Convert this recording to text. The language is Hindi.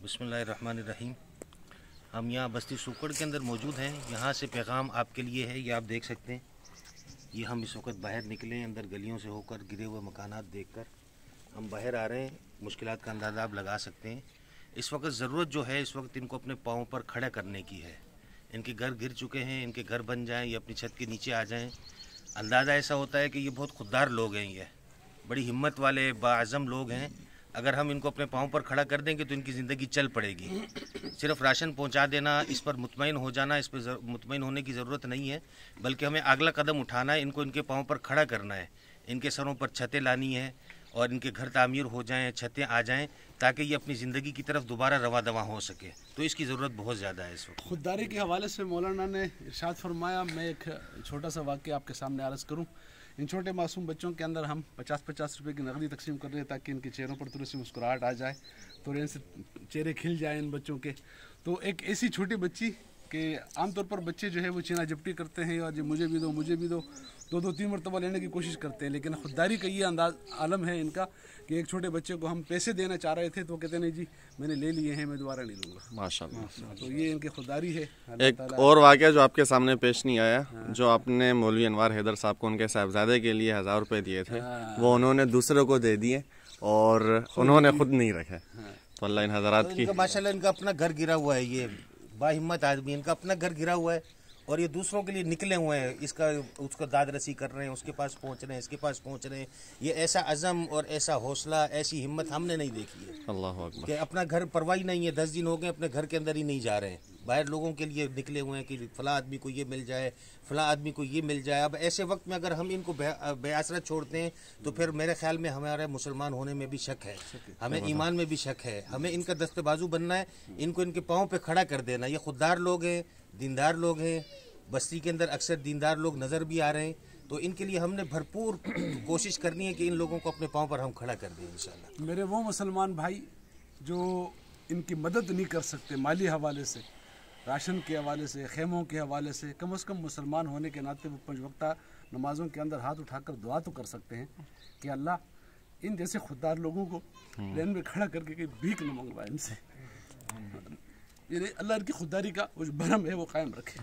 बिस्मिल्लाहिर्रहमानिर्रहीम। हम यहाँ बस्ती सुकड़ के अंदर मौजूद हैं। यहाँ से पैगाम आपके लिए है, ये आप देख सकते हैं। ये हम इस वक्त बाहर निकले हैं, अंदर गलियों से होकर गिरे हुए मकानात देखकर हम बाहर आ रहे हैं। मुश्किलात का अंदाज़ा आप लगा सकते हैं। इस वक्त ज़रूरत जो है, इस वक्त इनको अपने पाँव पर खड़ा करने की है। इनके घर गिर चुके हैं, इनके घर बन जाएँ, ये अपनी छत के नीचे आ जाएँ। अंदाज़ा ऐसा होता है कि ये बहुत खुददार लोग हैं, ये बड़ी हिम्मत वाले बाज़म लोग हैं। अगर हम इनको अपने पाँव पर खड़ा कर देंगे तो इनकी ज़िंदगी चल पड़ेगी। सिर्फ राशन पहुंचा देना, इस पर मुतमईन हो जाना, इस पर मुतमईन होने की ज़रूरत नहीं है, बल्कि हमें अगला कदम उठाना है। इनको इनके पाँव पर खड़ा करना है, इनके सरों पर छतें लानी है और इनके घर तामीर हो जाएं, छतें आ जाएं, ताकि ये अपनी ज़िंदगी की तरफ दोबारा रवा दवा हो सके। तो इसकी ज़रूरत बहुत ज़्यादा है इस वक्त। खुददारी के हवाले से मौलाना ने इरशाद फरमाया। मैं एक छोटा सा वाक़या आपके सामने अर्ज़ करूँ। इन छोटे मासूम बच्चों के अंदर हम 50-50 रुपए की नकदी तकसीम कर रहे हैं ताकि इनके चेहरों पर थोड़ी सी मुस्कुराहट आ जाए, थोड़े इनसे चेहरे खिल जाए इन बच्चों के। तो एक ऐसी छोटी बच्ची कि आमतौर पर बच्चे जो है वो चीना जपटी करते हैं और जो मुझे भी दो, मुझे भी दो, 2-3 मरतबा लेने की कोशिश करते हैं। लेकिन खुददारी का ये अंदाज आलम है इनका कि एक छोटे बच्चे को हम पैसे देना चाह रहे थे तो कहते नहीं जी मैंने ले लिए हैं, मैं दोबारा नहीं लूँगा। माशाल्लाह। तो ये इनकी खुददारी है। एक और वाक़या जो आपके सामने पेश नहीं आया, जो आपने मौलवी अनवार हैदर साहब को उनके साहबजादे के लिए 1000 रुपये दिए थे, वो उन्होंने दूसरों को दे दिए और उन्होंने खुद नहीं रखे। तो अल्लाह इन हज़रात की माशाल्लाह इनका अपना घर गिरा हुआ है। ये बाहिम्मत आदमी, इनका अपना घर गिरा हुआ है और ये दूसरों के लिए निकले हुए हैं। इसका उसका दाद रसी कर रहे हैं, उसके पास पहुंच रहे हैं, इसके पास पहुंच रहे हैं। ये ऐसा अज़म और ऐसा हौसला, ऐसी हिम्मत हमने नहीं देखी है। अल्लाह अकबर। कि अपना घर परवाही नहीं है, 10 दिन हो गए अपने घर के अंदर ही नहीं जा रहे हैं, बाहर लोगों के लिए निकले हुए हैं कि फ़लाँ आदमी को ये मिल जाए, फ़लाँ आदमी को ये मिल जाए। अब ऐसे वक्त में अगर हम इनको बेआसरा छोड़ते हैं तो फिर मेरे ख्याल में हमारे मुसलमान होने में भी शक है, हमें ईमान में भी शक है। हमें इनका दस्ते बाजू बनना है, इनको इनके पाँव पे खड़ा कर देना। ये खुददार लोग हैं, दीनदार लोग हैं। बस्ती के अंदर अक्सर दीनदार लोग नज़र भी आ रहे हैं, तो इनके लिए हमने भरपूर कोशिश करनी है कि इन लोगों को अपने पाँव पर हम खड़ा कर दें इंशाल्लाह। मेरे वो मुसलमान भाई जो इनकी मदद नहीं कर सकते माली हवाले से, राशन के हवाले से, खेमों के हवाले से, कम से कम मुसलमान होने के नाते वो 5 वक्ता नमाज़ों के अंदर हाथ उठाकर दुआ तो कर सकते हैं कि अल्लाह इन जैसे खुददार लोगों को लेन में खड़ा करके कहीं भीख न मंगवाए इनसे। ये अल्लाह इनकी खुददारी का जो भरम है वो कायम रखे।